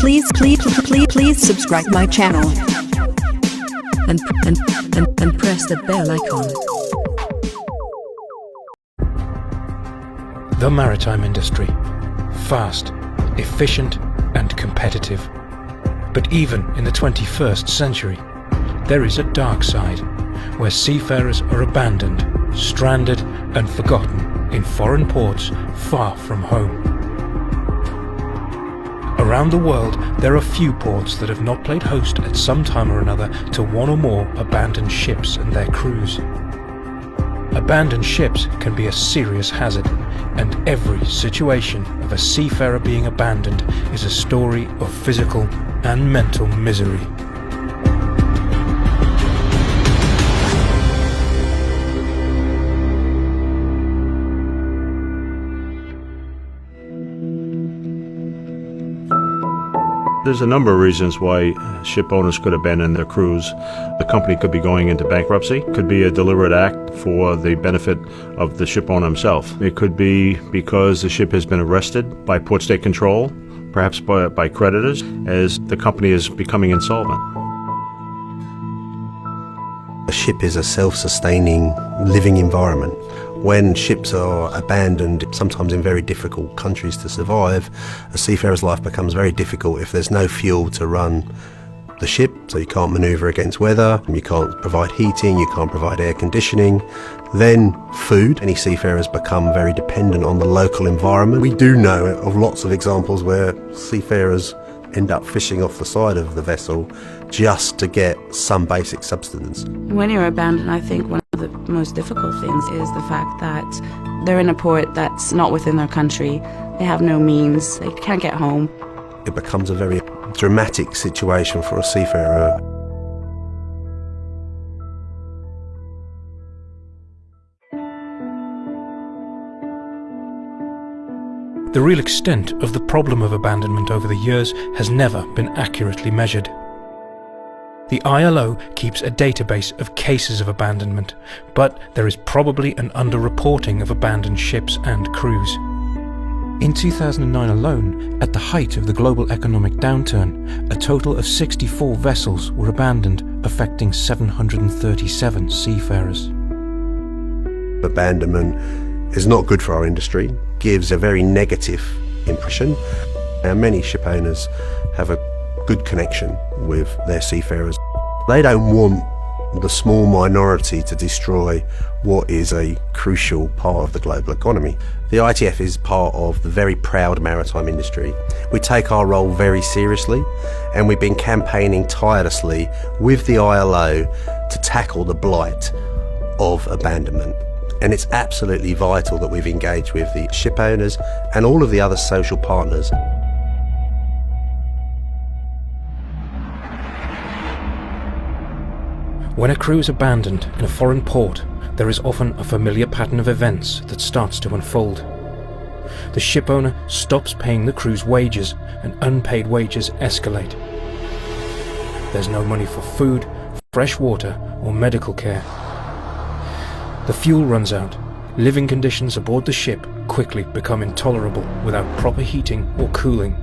please subscribe my channel and press the bell icon. The maritime industry. Fast, efficient and competitive. But even in the 21st century, there is a dark side, where seafarers are abandoned, stranded and forgotten in foreign ports far from home. Around the world, there are few ports that have not played host at some time or another to one or more abandoned ships and their crews. Abandoned ships can be a serious hazard, and every situation of a seafarer being abandoned is a story of physical and mental misery. There's a number of reasons why ship owners could abandon their crews. The company could be going into bankruptcy. It could be a deliberate act for the benefit of the ship owner himself. It could be because the ship has been arrested by Port State Control, perhaps by creditors, as the company is becoming insolvent. A ship is a self-sustaining living environment. When ships are abandoned, sometimes in very difficult countries to survive, a seafarer's life becomes very difficult if there's no fuel to run the ship, so you can't manoeuvre against weather, you can't provide heating, you can't provide air conditioning. Then food. Many seafarers become very dependent on the local environment. We do know of lots of examples where seafarers end up fishing off the side of the vessel just to get some basic subsistence. When you're abandoned, I think one of the most difficult things is the fact that they're in a port that's not within their country. They have no means, they can't get home. It becomes a very dramatic situation for a seafarer. The real extent of the problem of abandonment over the years has never been accurately measured. The ILO keeps a database of cases of abandonment, but there is probably an underreporting of abandoned ships and crews. In 2009 alone, at the height of the global economic downturn, a total of 64 vessels were abandoned, affecting 737 seafarers. Abandonment is not good for our industry, gives a very negative impression, and many ship owners have a good connection with their seafarers. They don't want the small minority to destroy what is a crucial part of the global economy. The ITF is part of the very proud maritime industry. We take our role very seriously, and we've been campaigning tirelessly with the ILO to tackle the blight of abandonment. And it's absolutely vital that we've engaged with the ship owners and all of the other social partners. When a crew is abandoned in a foreign port, there is often a familiar pattern of events that starts to unfold. The ship owner stops paying the crew's wages, and unpaid wages escalate. There's no money for food, fresh water, or medical care. The fuel runs out. Living conditions aboard the ship quickly become intolerable without proper heating or cooling.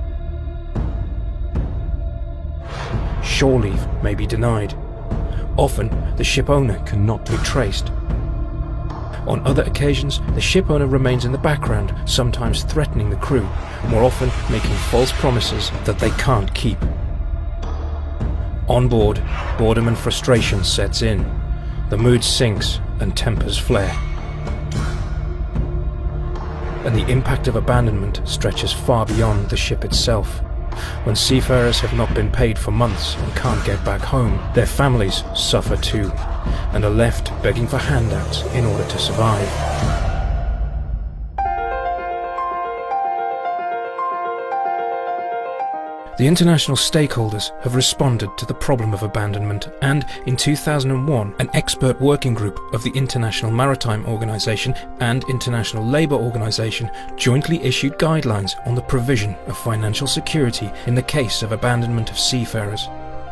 Shore leave may be denied. Often, the ship owner cannot be traced. On other occasions, the ship owner remains in the background, sometimes threatening the crew, more often making false promises that they can't keep. On board, boredom and frustration sets in. The mood sinks and tempers flare. And the impact of abandonment stretches far beyond the ship itself. When seafarers have not been paid for months and can't get back home, their families suffer too, and are left begging for handouts in order to survive. The international stakeholders have responded to the problem of abandonment, and in 2001 an expert working group of the International Maritime Organization and International Labour Organization jointly issued guidelines on the provision of financial security in the case of abandonment of seafarers.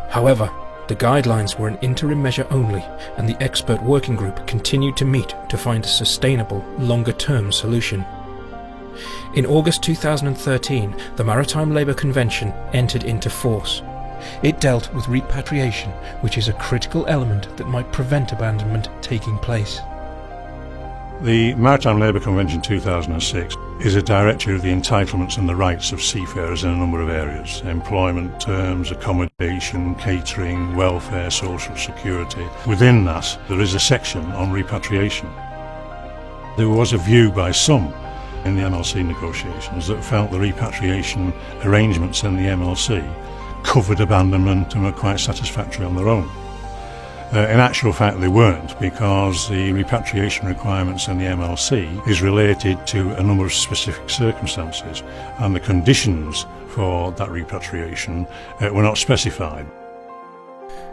However, the guidelines were an interim measure only, and the expert working group continued to meet to find a sustainable, longer-term solution. In August 2013, the Maritime Labour Convention entered into force. It dealt with repatriation, which is a critical element that might prevent abandonment taking place. The Maritime Labour Convention 2006 is a directory of the entitlements and the rights of seafarers in a number of areas: employment terms, accommodation, catering, welfare, social security. Within that, there is a section on repatriation. There was a view by some in the MLC negotiations that felt the repatriation arrangements in the MLC covered abandonment and were quite satisfactory on their own. In actual fact they weren't, because the repatriation requirements in the MLC is related to a number of specific circumstances, and the conditions for that repatriation were not specified.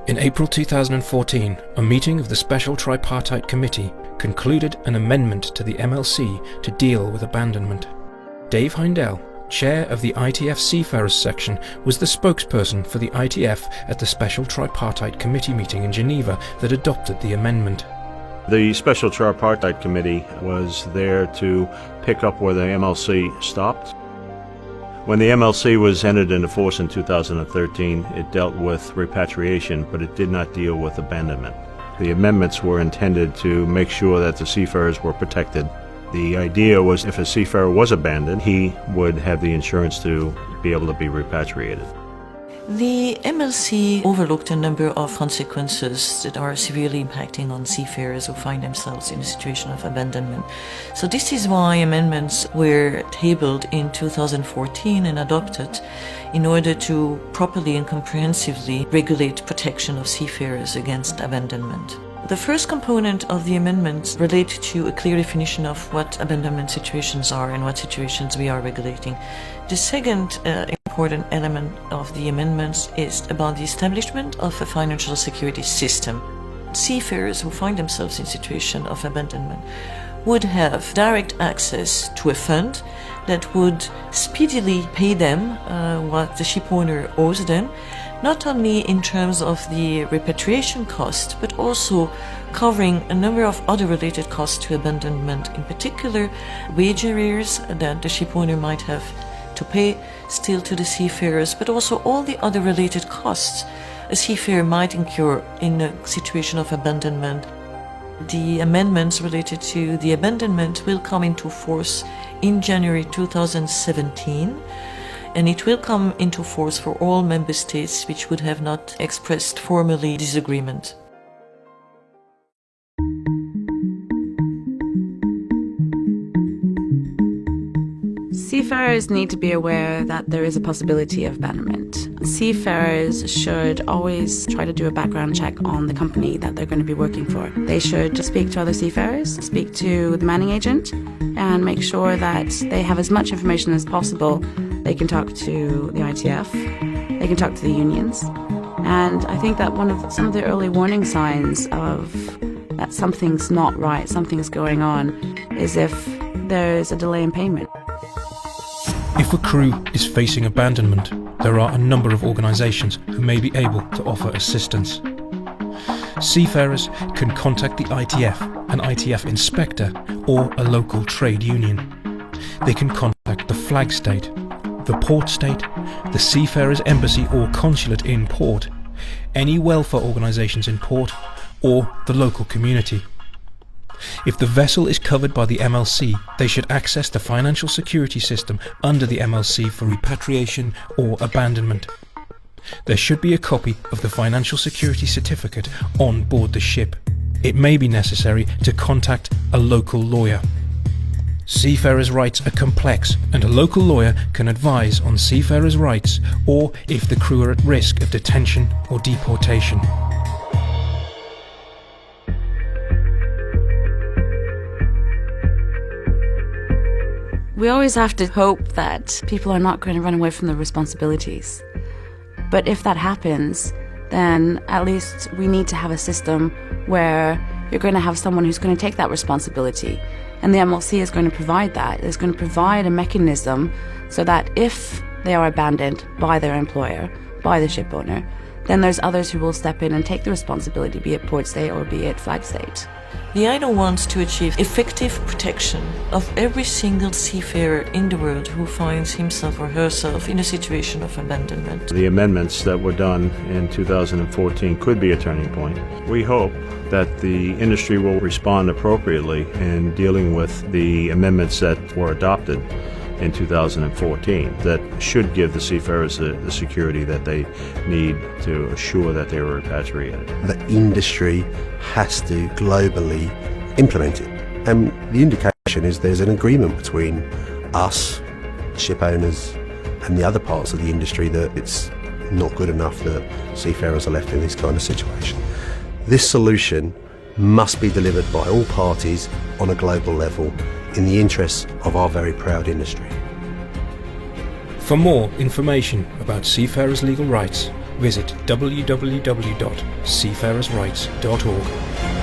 In April 2014, a meeting of the Special Tripartite Committee concluded an amendment to the MLC to deal with abandonment. Dave Heindel, chair of the ITF Seafarers section, was the spokesperson for the ITF at the Special Tripartite Committee meeting in Geneva that adopted the amendment. The Special Tripartite Committee was there to pick up where the MLC stopped. When the MLC was entered into force in 2013, it dealt with repatriation, but it did not deal with abandonment. The amendments were intended to make sure that the seafarers were protected. The idea was if a seafarer was abandoned, he would have the insurance to be able to be repatriated. The MLC overlooked a number of consequences that are severely impacting on seafarers who find themselves in a situation of abandonment. So this is why amendments were tabled in 2014 and adopted in order to properly and comprehensively regulate protection of seafarers against abandonment. The first component of the amendments relate to a clear definition of what abandonment situations are and what situations we are regulating. The second important element of the amendments is about the establishment of a financial security system. Seafarers who find themselves in situation of abandonment would have direct access to a fund that would speedily pay them what the ship owner owes them, not only in terms of the repatriation cost, but also covering a number of other related costs to abandonment, in particular wage arrears that the ship owner might have to pay still to the seafarers, but also all the other related costs a seafarer might incur in a situation of abandonment. The amendments related to the abandonment will come into force in January 2017, and it will come into force for all member states which would have not expressed formally disagreement. Seafarers need to be aware that there is a possibility of abandonment. Seafarers should always try to do a background check on the company that they're going to be working for. They should speak to other seafarers, speak to the manning agent, and make sure that they have as much information as possible. They can talk to the ITF, they can talk to the unions. And I think that some of the early warning signs of that something's not right, something's going on, is if there's a delay in payment. If a crew is facing abandonment, there are a number of organisations who may be able to offer assistance. Seafarers can contact the ITF, an ITF inspector, or a local trade union. They can contact the flag state, the port state, the seafarers' embassy or consulate in port, any welfare organisations in port, or the local community. If the vessel is covered by the MLC, they should access the financial security system under the MLC for repatriation or abandonment. There should be a copy of the financial security certificate on board the ship. It may be necessary to contact a local lawyer. Seafarers' rights are complex, and a local lawyer can advise on seafarers' rights or if the crew are at risk of detention or deportation. We always have to hope that people are not going to run away from their responsibilities. But if that happens, then at least we need to have a system where you're going to have someone who's going to take that responsibility. And the MLC is going to provide that. It's going to provide a mechanism so that if they are abandoned by their employer, by the ship owner, then there's others who will step in and take the responsibility, be it port state or be it flag state. The ILO wants to achieve effective protection of every single seafarer in the world who finds himself or herself in a situation of abandonment. The amendments that were done in 2014 could be a turning point. We hope that the industry will respond appropriately in dealing with the amendments that were adopted in 2014 that should give the seafarers the security that they need to assure that they were repatriated. The industry has to globally implement it. And the indication is there's an agreement between us, ship owners, and the other parts of the industry that it's not good enough that seafarers are left in this kind of situation. This solution must be delivered by all parties on a global level in the interests of our very proud industry. For more information about seafarers' legal rights, visit www.seafarersrights.org.